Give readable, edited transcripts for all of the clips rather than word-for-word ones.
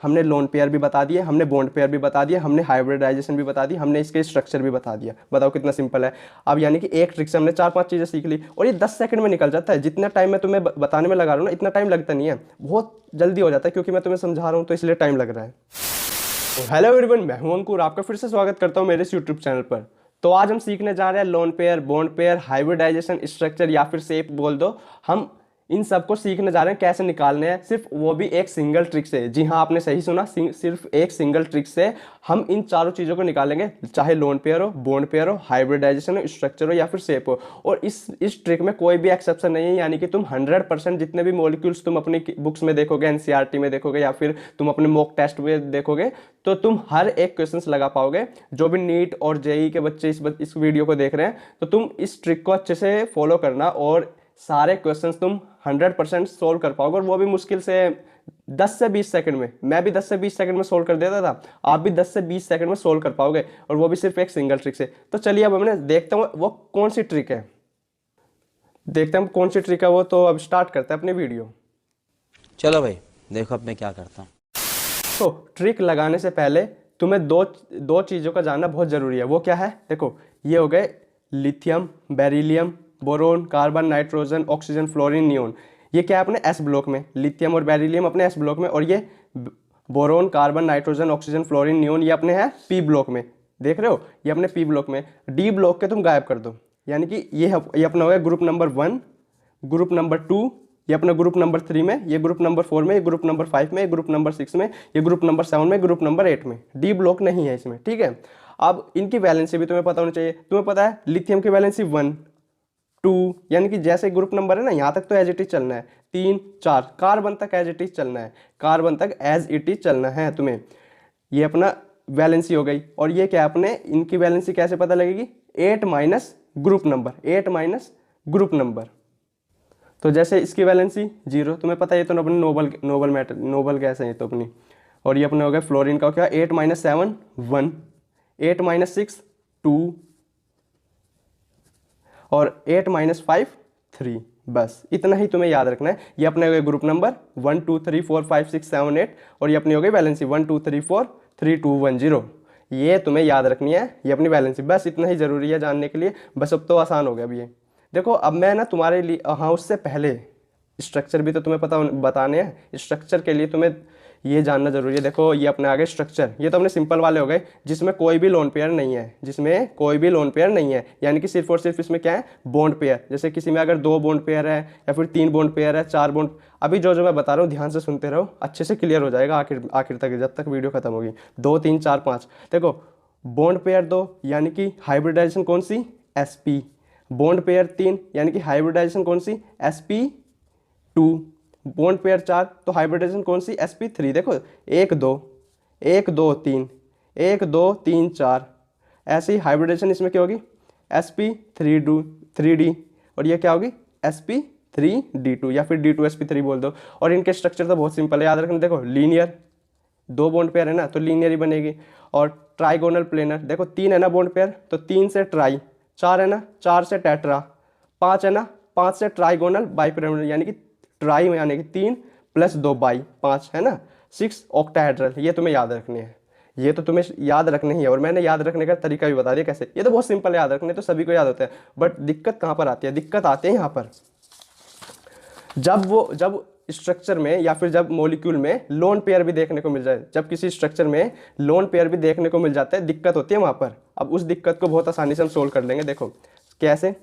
हमने lone pair भी बता दिए, हमने बॉन्ड पेयर भी बता दिया, हमने हाइब्रिडाइजेशन भी बता दी, हमने इसके स्ट्रक्चर भी बता दिया। बताओ कितना सिंपल है। अब यानी कि एक ट्रिक से हमने 4-5 चीज़ें सीख ली और ये 10 सेकंड में निकल जाता है। जितना टाइम मैं तुम्हें बताने में लगा रहा हूँ ना, इतना टाइम लगता नहीं है, बहुत जल्दी हो जाता है क्योंकि मैं तुम्हें समझा रहा हूँ तो इसलिए टाइम लग रहा है। हेलो एवरीवन, मैं हूं अंकुर, आपका फिर से स्वागत करता हूं मेरे इस यूट्यूब चैनल पर। तो आज हम सीखने जा रहे हैं lone pair, bond pair, hybridization, structure या फिर शेप बोल दो। हम इन सबको सीखने जा रहे हैं कैसे निकालने हैं, सिर्फ वो भी एक सिंगल ट्रिक से। जी हाँ, आपने सही सुना, सिर्फ एक सिंगल ट्रिक से हम इन चारों चीज़ों को निकालेंगे, चाहे लोन पेयर हो, बॉन्ड पेयर हो, हाइब्रिडाइजेशन हो, स्ट्रक्चर हो या फिर शेप हो। और इस ट्रिक में कोई भी एक्सेप्शन नहीं है, यानी कि तुम 100% जितने भी मॉलिक्यूल्स तुम अपनी बुक्स में देखोगे, एनसीईआरटी में देखोगे या फिर तुम अपने मॉक टेस्ट में देखोगे, तो तुम हर एक क्वेश्चंस लगा पाओगे। जो भी नीट और जेई के बच्चे इस वीडियो को देख रहे हैं, तो तुम इस ट्रिक को अच्छे से फॉलो करना और सारे क्वेश्चंस तुम 100% सोल्व कर पाओगे, और वो भी मुश्किल से 10 से 20 सेकंड में। मैं भी 10 से 20 सेकंड में सोल्व कर देता था, आप भी 10 से 20 सेकंड में सोल्व कर पाओगे, और वो भी सिर्फ एक सिंगल ट्रिक से। तो चलिए अब हमने देखते हैं वो कौन सी ट्रिक है, देखते हैं कौन सी ट्रिक है वो। तो अब स्टार्ट करते हैं अपनी वीडियो। चलो भाई, देखो अब मैं क्या करता हूँ। तो ट्रिक लगाने से पहले तुम्हें दो चीज़ों का जानना बहुत ज़रूरी है। वो क्या है? देखो, ये हो गए lithium, beryllium, boron, carbon, nitrogen, oxygen, fluorine, neon. ये क्या है अपने एस ब्लॉक में, लिथियम और बेरिलियम अपने एस ब्लॉक में, और ये boron, carbon, nitrogen, oxygen, fluorine, neon ये अपने हैं पी ब्लॉक में। देख रहे हो, ये अपने पी ब्लॉक में। डी ब्लॉक के तुम गायब कर दो, यानी कि ये अपना हो गया ग्रुप नंबर 1, ग्रुप नंबर 2, ये अपना ग्रुप नंबर 3 में, ये ग्रुप नंबर 4 में, ये ग्रुप नंबर 5 में, ये ग्रुप नंबर 6 में, ये ग्रुप नंबर 7 में, ग्रुप नंबर 8 में। डी ब्लॉक नहीं है इसमें, ठीक है। अब इनकी वैलेंसी भी तुम्हें पता होनी चाहिए। तुम्हें पता है लिथियम की वैलेंसी 1, 2, यानी कि जैसे ग्रुप नंबर है ना, यहाँ तक तो एज इट इज चलना है। 3, 4 कार्बन तक एज इट इज चलना है, कार्बन तक एज इट इज चलना है तुम्हें। ये अपना वैलेंसी हो गई। और ये क्या अपने, इनकी वैलेंसी कैसे पता लगेगी? 8 minus group number, 8 minus group number. तो जैसे इसकी वैलेंसी 0, तुम्हें पता है ये तो अपनी नोबल गैस है ये तो अपनी। और ये अपने हो गया फ्लोरीन का क्या, 8 माइनस 7 1, 8 माइनस 6 2, और 8 माइनस 5 3। बस इतना ही तुम्हें याद रखना है। ये अपने हो गए ग्रुप नंबर 1 2 3 4 5 6 7 8, और ये अपनी हो गई वैलेंसी 1 2 3 4 3 2 1 0। ये तुम्हें याद रखनी है, ये अपनी वैलेंसी। बस इतना ही ज़रूरी है जानने के लिए। बस अब तो आसान हो गया अब ये। देखो अब मैं ना तुम्हारे लिए, हाँ उससे पहले स्ट्रक्चर भी तो तुम्हें बताने हैं। स्ट्रक्चर के लिए तुम्हें ये जानना जरूरी है। देखो ये अपने आगे स्ट्रक्चर, ये तो अपने सिंपल वाले हो गए जिसमें कोई भी लोन पेयर नहीं है, जिसमें कोई भी लोन पेयर नहीं है, यानी कि सिर्फ और सिर्फ इसमें क्या है, बॉन्ड पेयर। जैसे किसी में अगर 2 बॉन्ड पेयर है या फिर 3 बॉन्ड पेयर है, 4 बॉन्ड। अभी जो मैं बता रहा हूँ ध्यान से सुनते रहो, अच्छे से क्लियर हो जाएगा आखिर तक, जब तक वीडियो खत्म होगी। 2 3 4 5। देखो बॉन्ड पेयर 2 यानी कि हाइब्रिडाइजेशन कौन सी, sp। बॉन्ड पेयर 3 यानी कि हाइब्रिडाइजेशन कौन सी, sp2। बॉन्ड पेयर 4 तो हाइब्रिडाइजेशन कौन सी, sp3। देखो 1 2 1 2 3 1 2 3 4, ऐसी हाइब्रिडाइजेशन इसमें क्या होगी, sp3d, और ये क्या होगी, sp3d2 या फिर d2sp3 बोल दो। और इनके स्ट्रक्चर तो बहुत सिंपल है, याद रखना। देखो लीनियर, 2 बॉन्ड पेयर है ना तो लीनियर ही बनेगी। और ट्राइगोनल प्लेनर, देखो 3 है ना बॉन्ड पेयर, तो 3 से ट्राई, 4 है ना 4 से टेट्रा, 5 है ना 5 से ट्राइगोनल बाइपिरामिडल, यानी कि ट्राई यानी कि 3 + 2 बाई 5 है ना, 6 ऑक्टाहेड्रल। ये तुम्हें याद रखनी है, ये तो तुम्हें याद रखनी ही है। और मैंने याद रखने का तरीका भी बता दिया कैसे। ये तो बहुत सिंपल है, याद रखने तो सभी को याद होता है। बट दिक्कत कहाँ पर आती है, दिक्कत आती है यहाँ पर, जब स्ट्रक्चर में या फिर जब मॉलिक्यूल में लोन पेयर भी देखने को मिल जाए। जब किसी स्ट्रक्चर में लोन पेयर भी देखने को मिल जाता है, दिक्कत होती है वहाँ पर। अब उस दिक्कत को बहुत आसानी से हम सोल्व कर लेंगे। देखो कैसे,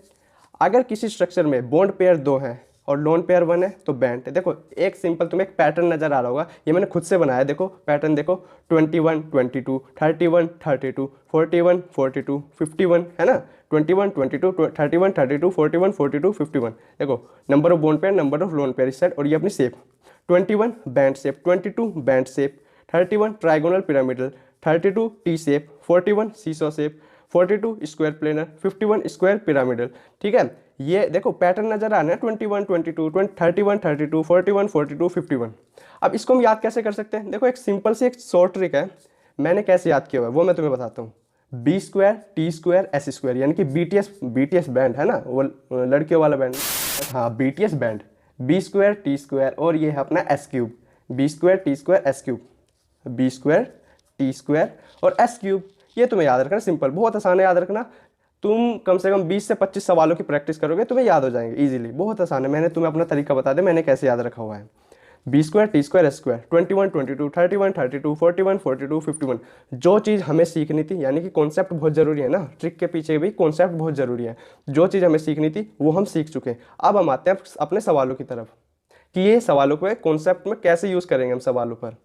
अगर किसी स्ट्रक्चर में बॉन्ड पेयर 2 है और लोन पेयर 1 है तो बैंड है। देखो एक सिंपल तुम्हें एक पैटर्न नजर आ रहा होगा, ये मैंने खुद से बनाया। देखो पैटर्न देखो, 21 22 31 32 41 42 51 है ना, 21 22 31 32 41 42 51। देखो number of bond pair, number of lone pair इस साइड, और ये अपनी shape 21 bent shape, 22 bent shape, 31 trigonal pyramidal, 32 T shape, 41 seesaw shape, 42 square planar, 51 square pyramidal. ठीक है, ये देखो पैटर्न नजर आ रहा है, 21 22 31 32 41 42 51। अब इसको हम याद कैसे कर सकते हैं? देखो एक सिंपल सी एक शॉर्ट ट्रिक है, मैंने कैसे याद किया हुआ है वो मैं तुम्हें बताता हूँ। B square T square S square, यानी कि बीटीएस बैंड है ना, वो लड़कियों वाला बैंड। हाँ BTS band, B square T square, और ये है अपना S cube, B square T square S cube. B square T square और एस क्यूब। ये तुम्हें याद रखना, सिंपल, बहुत आसान है याद रखना। तुम कम से कम 20 से 25 सवालों की प्रैक्टिस करोगे तुम्हें याद हो जाएंगे इजीली, बहुत आसान है। मैंने तुम्हें अपना तरीका बता दिया मैंने कैसे याद रखा हुआ है। B square T square S square 21 22 31 32 41 42 51। जो चीज़ हमें सीखनी थी, यानी कि कॉन्सेप्ट बहुत ज़रूरी है ना, ट्रिक के पीछे भी कॉन्सेप्ट बहुत ज़रूरी है। जो चीज़ हमें सीखनी थी वो हम सीख चुके हैं। अब हम आते हैं अपने सवालों की तरफ कि ये सवालों को कॉन्सेप्ट में कैसे यूज़ करेंगे हम सवालों पर।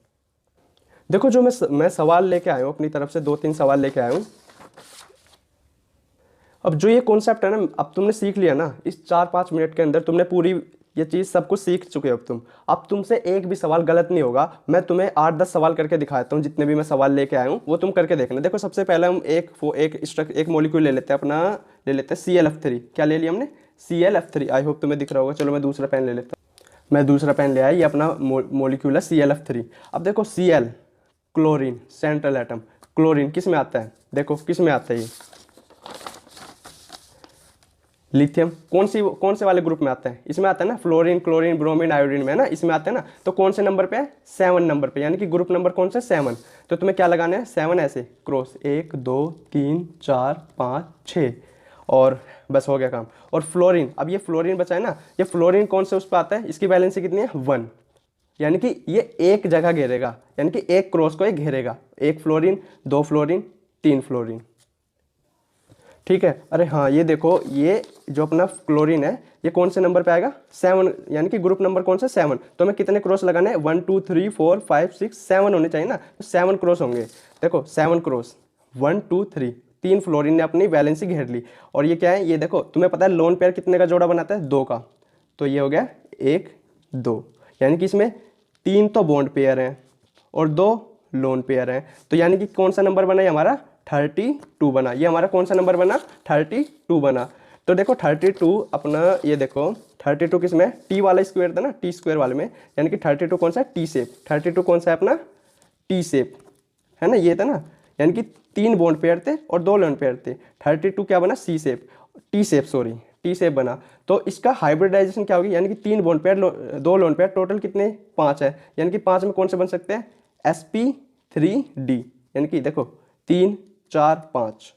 देखो जो मैं सवाल लेके आया हूँ अपनी तरफ से 2-3 सवाल लेके आया हूँ। अब जो ये कॉन्सेप्ट है ना, अब तुमने सीख लिया ना, इस 4-5 मिनट के अंदर तुमने पूरी ये चीज़ सब कुछ सीख चुके हो। अब तुमसे एक भी सवाल गलत नहीं होगा। मैं तुम्हें 8-10 सवाल करके दिखाता हूँ, जितने भी मैं सवाल लेके आया हूँ वो तुम करके देखना। देखो सबसे पहले हम एक मॉलिक्यूल ले लेते हैं, अपना ले लेते हैं ClF3। क्या ले लिया हमने? ClF3। आई होप तुम्हें दिख रहा होगा। चलो मैं दूसरा पेन ले लेता हूँ। मैं दूसरा पेन ले आया, ये अपना मॉलिक्यूल है ClF3। अब देखो Cl chlorine, central atom. Chlorine किस में आता है? देखो किस में आता है ये? लिथियम। कौन से वाले ग्रुप में आता है? इसमें आता है ना, फ्लोरीन क्लोरीन ब्रोमीन आयोडीन में है ना, इसमें आता है ना। तो कौन से नंबर पे है? 7 नंबर पे, यानी कि ग्रुप नंबर कौन सा? 7। तो तुम्हें क्या लगाना है? 7 ऐसे क्रॉस, 1 2 3 4 5 6 और बस हो गया काम। और फ्लोरीन, अब ये फ्लोरीन बचा है ना, ये फ्लोरीन कौन से उस पर आता है? इसकी वैलेंसी कितनी है? 1, यानी कि ये एक जगह घेरेगा, यानी कि एक क्रॉस को ये घेरेगा। 1 फ्लोरीन 2 फ्लोरीन 3 फ्लोरीन, ठीक है। अरे हाँ, ये देखो, ये जो अपना क्लोरीन है ये कौन से नंबर पे आएगा? 7, यानी कि ग्रुप नंबर कौन सा? 7। तो हमें कितने क्रॉस लगाने हैं? 1 2 3 4 5 6 7 होने चाहिए ना, तो 7 क्रॉस होंगे। देखो 7 क्रॉस 1 2 3, 3 फ्लोरीन ने अपनी वैलेंसी घेर ली। और ये क्या है? ये देखो, तुम्हें पता है लोन पेयर कितने का जोड़ा बनाता है? 2 का। तो ये हो गया 1 2, यानी कि इसमें 3 तो बॉन्ड पेयर हैं और 2 लोन पेयर हैं। तो यानी कि कौन सा नंबर बना? ये हमारा 32 बना। ये हमारा कौन सा नंबर बना? 32 बना। तो देखो 32 अपना, ये देखो 32 किस में? टी वाला स्क्वायर था ना, टी स्क्वायर वाले में, यानी कि 32 कौन सा है? T shape. 32 कौन सा है अपना? टी शेप है ना, ये था ना, यानी कि 3 बॉन्ड पेयर थे और 2 लोन पेयर थे। 32 क्या बना? C shape, T shape, sorry T shape बना। तो इसका हाइब्रिडाइजेशन क्या होगी? यानी कि 3 bond pair 2 lone pair, total कितने? 5 है। यानी कि 5 में कौन से बन सकते हैं? sp3d, यानी कि देखो 3 4 5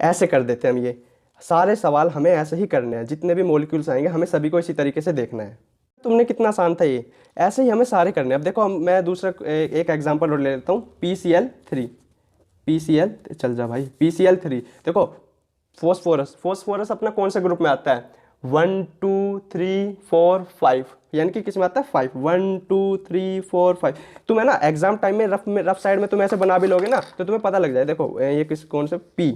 ऐसे कर देते हैं हम। ये सारे सवाल हमें ऐसे ही करने हैं, जितने भी मॉलिक्यूल्स आएंगे हमें सभी को इसी तरीके से देखना है। तुमने कितना आसान था ये, ऐसे ही हमें सारे करने हैं। अब देखो मैं दूसरा एक एग्जांपल और ले लेता हूँ, PCl3। PCl चल जा भाई, PCl3 देखो, फॉस्फोरस अपना कौन से ग्रुप में आता है? 1 2 3 4 5, यानी कि किस में आता है? 5। 1 2 3 4 5। तुम है ना एग्जाम टाइम में रफ साइड में तुम ऐसे बना भी लोगे ना तो तुम्हें पता लग जाए। देखो ये कौन से? P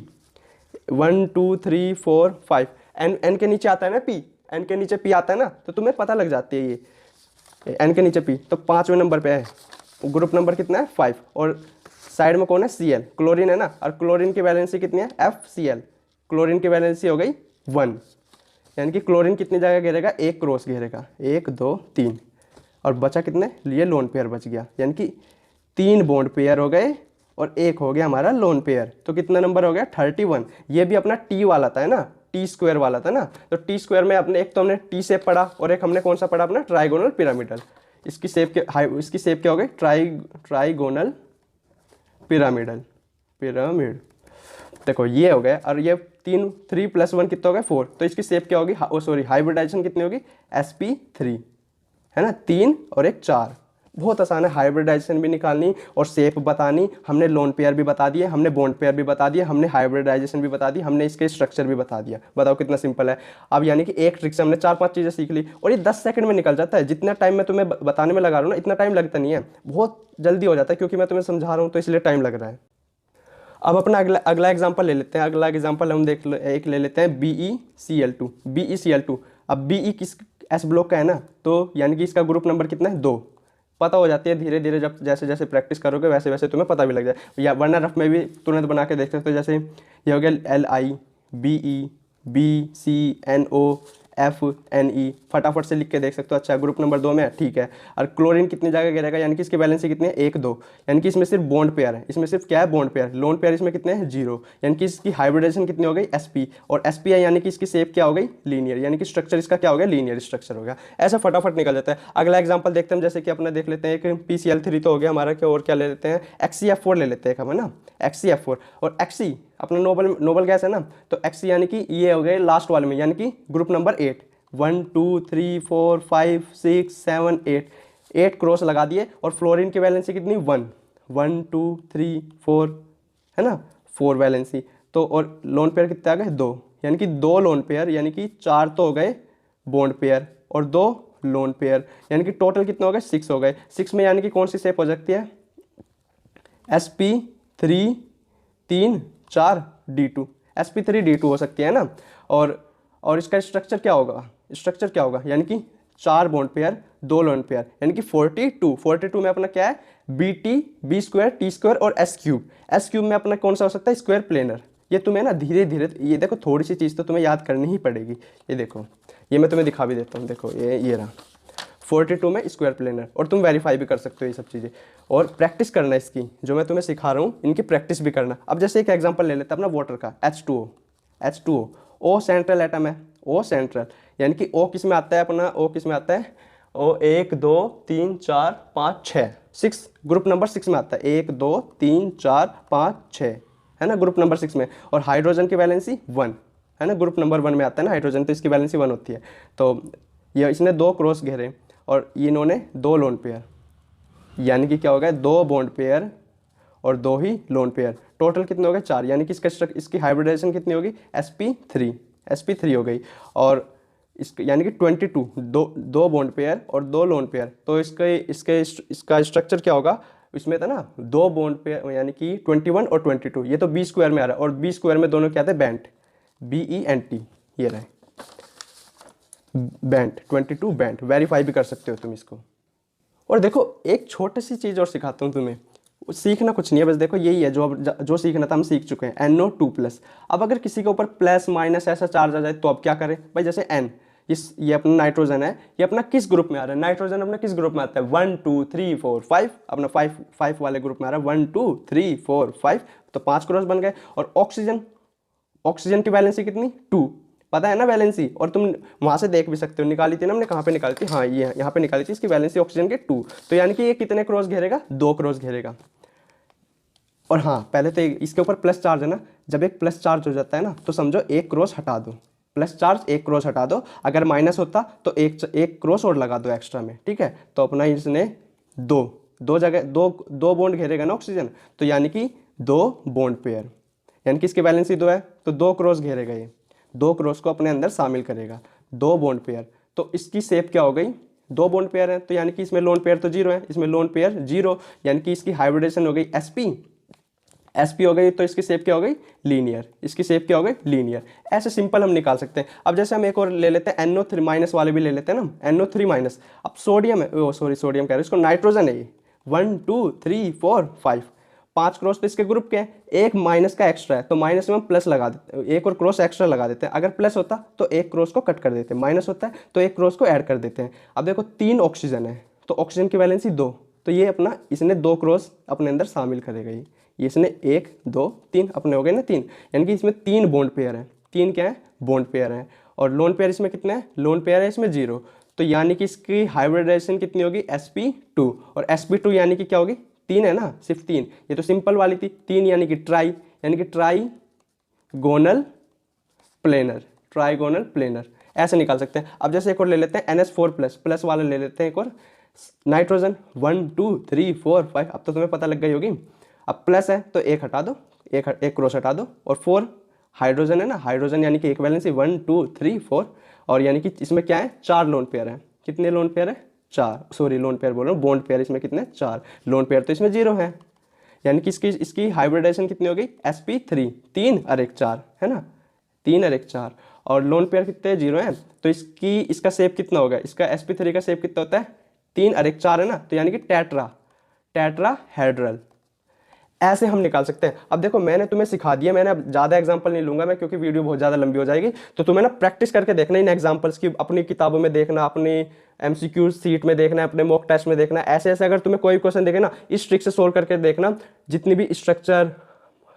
1 2 3 4 5। एन के नीचे आता है ना P, एन के नीचे P आता है ना, तो तुम्हें पता लग जाती है ये एन के नीचे P। तो 5वें नंबर पे है, ग्रुप नंबर कितना है? 5। और साइड में कौन है? Cl, क्लोरीन है ना, और क्लोरीन की वैलेंसी कितनी है? FCl। क्लोरीन की वैलेंसी हो गई 1, यानी कि क्लोरीन कितनी जगह घेरेगा? 1 क्रॉस घेरेगा, 1 2 3, और बचा कितने? लिए लोन पेयर बच गया, यानी कि 3 बॉन्ड पेयर हो गए और 1 हो गया हमारा लोन पेयर। तो कितना नंबर हो गया? 31। ये भी अपना टी वाला था है ना, टी स्क्वायर वाला था ना। तो टी स्क्वायर में अपने एक तो हमने टी शेप पढ़ा और एक हमने कौन सा पढ़ा? अपना ट्राइगोनल पिरामिडल। इसकी शेप क्या हो गई? Trigonal pyramid. देखो ये हो गया, और ये 3 + 1 कितना हो गया? 4। तो इसकी शेप क्या होगी? सॉरी हाइब्रिडाइजेशन कितनी होगी? sp3 है ना, 3 और 1 4। बहुत आसान है हाइब्रिडाइजेशन भी निकालनी और शेप बतानी। हमने लोन पेयर भी बता दिए, हमने बॉन्ड पेयर भी बता दिए, हमने हाइब्रिडाइजेशन भी बता दी, हमने इसके स्ट्रक्चर भी बता दिया। बताओ कितना सिंपल है। अब यानी कि एक ट्रिक से हमने 4-5 चीज़ें सीख ली और ये 10 सेकंड में निकल जाता है। जितना टाइम मैं तुम्हें बताने में लगा रहा हूँ ना, इतना टाइम लगता नहीं है, बहुत जल्दी हो जाता है, क्योंकि मैं तुम्हें समझा रहा हूँ तो इसलिए टाइम लग रहा है। अब अपना अगला एग्जांपल ले लेते हैं। अगला एग्जांपल हम एक ले लेते हैं BeCl2। BeCl2, अब Be किस S ब्लॉक का है ना, तो यानी कि इसका ग्रुप नंबर कितना है? 2। पता हो जाती है धीरे धीरे, जब जैसे जैसे प्रैक्टिस करोगे वैसे वैसे तुम्हें पता भी लग जाए, या वरना रफ में भी तुरंत बना के देख सकते हो। जैसे ये हो गया LI BE BCNO FNE, फटाफट से लिख के देख सकते हो। अच्छा ग्रुप नंबर 2 में है, ठीक है। और क्लोरीन कितनी जगह घेरेगा, यानी कि इसकी वैलेंसी कितनी है 1 2, यानी कि इसमें सिर्फ बॉन्ड पेयर है, इसमें सिर्फ क्या है बॉन्ड पेयर, लोन पेयर इसमें कितने हैं 0, यानी कि इसकी हाइब्रिडाइजेशन कितनी हो गई sp, और sp है यानी कि इसकी शेप क्या हो गई लीनियर, यानी कि स्ट्रक्चर इसका क्या हो गया लीनियर स्ट्रक्चर हो गया। ऐसा फटाफट निकल जाता है। अगला एग्जाम्पल देखते हैं, जैसे कि अपना देख लेते हैं एक PCl3 तो हो गया हमारा, क्या और क्या ले लेते हैं XCF4 ले लेते हैं हम, है ना XCF4, और Xc अपना नोबल गैस है ना, तो Xc यानी कि ये हो गए लास्ट वाले में, यानी कि ग्रुप नंबर 8, 1 2 3 4 5 6 7 8 क्रॉस लगा दिए। और फ्लोरीन की वैलेंसी कितनी 1 1 2 3 4, है ना 4 वैलेंसी। तो और लोन पेयर कितने आ गए 2, यानी कि 2 लोन पेयर, यानी कि 4 तो हो गए बॉन्ड पेयर और 2 लोन पेयर, यानी कि टोटल कितने हो गए 6 हो गए। 6 में यानी कि कौन सी शेप हो सकती है sp3 3 4 d2, sp3 d2 हो सकती है ना। और इसका स्ट्रक्चर क्या होगा, स्ट्रक्चर क्या होगा, यानी कि 4 बॉन्ड पेयर 2 लोन पेयर, यानी कि 42 में अपना क्या है bt b square t square और s क्यूब में अपना कौन सा हो सकता है स्क्वायर प्लेनर। ये तुम्हें ना धीरे धीरे, ये देखो थोड़ी सी चीज़ तो तुम्हें याद करनी ही पड़ेगी। ये देखो, ये मैं तुम्हें दिखा भी देता हूँ, देखो ये रहा 42 में स्क्वायर प्लेनर, और तुम वेरीफाई भी कर सकते हो ये सब चीज़ें, और प्रैक्टिस करना इसकी, जो मैं तुम्हें सिखा रहा हूँ इनकी प्रैक्टिस भी करना। अब जैसे एक एग्जांपल ले लेते हैं अपना वाटर का, H2O, O सेंट्रल एटम है, O सेंट्रल, यानी कि O किस में आता है अपना, O किस में आता है, O 1 2 3 4 5 6 ग्रुप नंबर 6 में आता है, 1 2 3 4 5 6, है ना ग्रुप नंबर 6 में। और हाइड्रोजन की वैलेंसी 1, है ना ग्रुप नंबर 1 में आता है ना हाइड्रोजन, तो इसकी वैलेंसी 1 होती है। तो ये इसने 2 क्रॉस घेरे और इन्होंने 2 लोन पेयर, यानी कि क्या हो गया 2 बॉन्ड पेयर और 2 ही लोन पेयर, टोटल कितने हो गए 4, यानी कि इसकी हाइब्रिडाइजेशन कितनी होगी sp3 हो गई। और इसके यानी कि 22 दो बॉन्ड पेयर और 2 लोन पेयर, तो इसका स्ट्रक्चर क्या होगा, इसमें था ना 2 बॉन्ड पेयर यानी कि 21 और 22, ये तो b स्क्वायर में आ रहा है, और b स्क्वायर में दोनों क्या थे बेंट, BENT, ये रहे बेंट 22 बेंट, वेरीफाई भी कर सकते हो तुम इसको। और देखो एक छोटी सी चीज़ और सिखाता हूँ तुम्हें, सीखना कुछ नहीं है, बस देखो यही है जो सीखना था हम सीख चुके हैं, NO2+। अब अगर किसी के ऊपर प्लस माइनस ऐसा चार्ज आ जाए तो अब क्या करें भाई, जैसे N ये अपना नाइट्रोजन है, ये अपना किस ग्रुप में आ रहा है, नाइट्रोजन अपना किस ग्रुप में आता है 1 2 3 4 5, अपना 5 वाले ग्रुप में आ रहा है 1 2 3 4 5, तो 5 क्रॉस बन गए। और ऑक्सीजन की वैलेंसी कितनी 2, पता है ना वैलेंसी, और तुम वहाँ से देख भी सकते हो, निकाली थी ना हमने, कहाँ पे निकाली थी, हाँ ये यहाँ पे निकाली थी, इसकी वैलेंसी ऑक्सीजन के 2, तो यानी कि ये कितने क्रॉस घेरेगा 2 क्रॉस घेरेगा। और हाँ पहले तो इसके ऊपर प्लस चार्ज है ना, जब एक प्लस चार्ज हो जाता है ना तो समझो एक क्रॉस हटा दो, प्लस चार्ज एक क्रॉस हटा दो, अगर माइनस होता तो एक क्रॉस और लगा दो एक्स्ट्रा में, ठीक है। तो अपना इसने दो जगह दो बॉन्ड घेरेगा ना ऑक्सीजन, तो यानी कि 2 बॉन्ड पेयर, यानी कि इसकी वैलेंसी 2 है तो 2 क्रॉस घेरेगा, ये 2 क्रॉस को अपने अंदर शामिल करेगा, 2 बॉन्ड पेयर, तो इसकी शेप क्या हो गई 2 बॉन्ड पेयर है, तो यानी कि इसमें लोन पेयर तो 0 है, इसमें लोन पेयर 0, यानी कि इसकी हाइब्रिडेशन हो गई sp हो गई, तो इसकी शेप क्या हो गई लीनियर, इसकी शेप क्या हो गई लीनियर। ऐसे सिंपल हम निकाल सकते हैं। अब जैसे हम एक और ले लेते हैं NO3 माइनस वाले भी ले लेते हैं ना, NO3 माइनस, अब सोडियम है, सोडियम कह रहे हैं, इसको नाइट्रोजन है ये 1 2 3 4 5, 5 क्रॉस तो इसके ग्रुप के हैं, एक माइनस का एक्स्ट्रा है तो माइनस में हम प्लस लगा देते, एक और क्रॉस एक्स्ट्रा लगा देते हैं, अगर प्लस होता तो एक क्रॉस को कट कर देते हैं, माइनस होता है तो एक क्रॉस को ऐड कर देते हैं। अब देखो 3 ऑक्सीजन है तो ऑक्सीजन की वैलेंसी 2, तो ये अपना इसने 2 क्रॉस अपने अंदर शामिल करेगा, ये इसने 1 2 3 अपने हो गए ना 3, यानी कि इसमें 3 बॉन्ड पेयर है, 3 क्या है बॉन्ड पेयर है, और लोन पेयर इसमें कितने हैं, लोन पेयर है इसमें 0, तो यानी कि इसकी हाइब्रिडाइजेशन कितनी होगी sp2, और sp2 यानी कि क्या होगी 3 है ना, सिर्फ 3, ये तो सिंपल वाली थी 3, यानी कि ट्राइगोनल प्लेनर, ऐसे निकाल सकते हैं। अब जैसे एक और ले लेते हैं NH4+ प्लस वाला ले लेते हैं एक और, नाइट्रोजन 1 2 3 4 5, अब तो तुम्हें पता लग गई होगी। अब प्लस है तो एक हटा दो, एक क्रॉस हटा दो, और 4 हाइड्रोजन है ना, हाइड्रोजन यानी कि एक वैलेंसी 1 2 3 4, और यानी कि इसमें क्या है 4 लोन पेयर है, कितने लोन पेयर है 4, सॉरी लोन पेयर बोल रहा हूँ, बॉन्ड पेयर इसमें कितने 4, लोन पेयर तो इसमें 0 है, यानी कि इसकी हाइब्रिडाइजेशन कितनी हो गई sp3, 3 और 1 4, है ना 3 और 1 4, और लोन पेयर कितने 0 है, तो इसका शेप कितना होगा, इसका sp3 का शेप कितना होता है 3 और 1 4 है ना, तो यानी कि टेट्राहेड्रल, ऐसे हम निकाल सकते हैं। अब देखो मैंने तुम्हें सिखा दिया, मैंने अब ज़्यादा एग्जांपल नहीं लूंगा मैं, क्योंकि वीडियो बहुत ज़्यादा लंबी हो जाएगी। तो तुम्हें ना प्रैक्टिस करके देखना इन एग्जांपल्स की, अपनी किताबों में देखना, अपनी एमसीक्यू सीट में देखना, अपने मॉक टेस्ट में देखना। ऐसे ऐसे अगर तुम्हें कोई क्वेश्चन देखे ना, इस ट्रिक से सोल्व करके देखना। जितनी भी structure,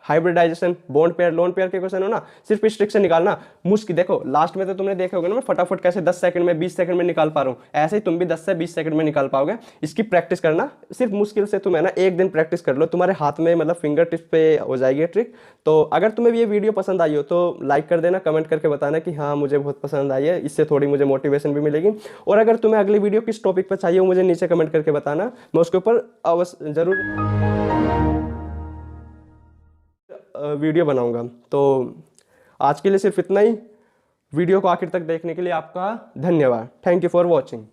hybridization, bond pair, lone pair के क्वेश्चन हो ना, सिर्फ इस ट्रिक से निकालना। मुश्किल देखो लास्ट में तो तुमने देखे होगे ना, मैं फटाफट कैसे 10 सेकंड में 20 सेकंड में निकाल पा रहा हूँ, ऐसे ही तुम भी 10 से 20 सेकंड में निकाल पाओगे। इसकी प्रैक्टिस करना, सिर्फ मुश्किल से तुम है ना एक दिन प्रैक्टिस कर लो, तुम्हारे हाथ में मतलब फिंगर टिप्स पे हो जाएगी ये ट्रिक। तो अगर तुम्हें ये वीडियो पसंद आई हो तो लाइक कर देना, कमेंट करके बताना कि हाँ मुझे बहुत पसंद आई है, इससे थोड़ी मुझे मोटिवेशन भी मिलेगी। और अगर तुम्हें अगली वीडियो किस टॉपिक पर चाहिए वो मुझे नीचे कमेंट करके बताना, मैं उसके ऊपर अवश्य जरूर वीडियो बनाऊंगा। तो आज के लिए सिर्फ इतना ही। वीडियो को आखिर तक देखने के लिए आपका धन्यवाद। Thank you for watching.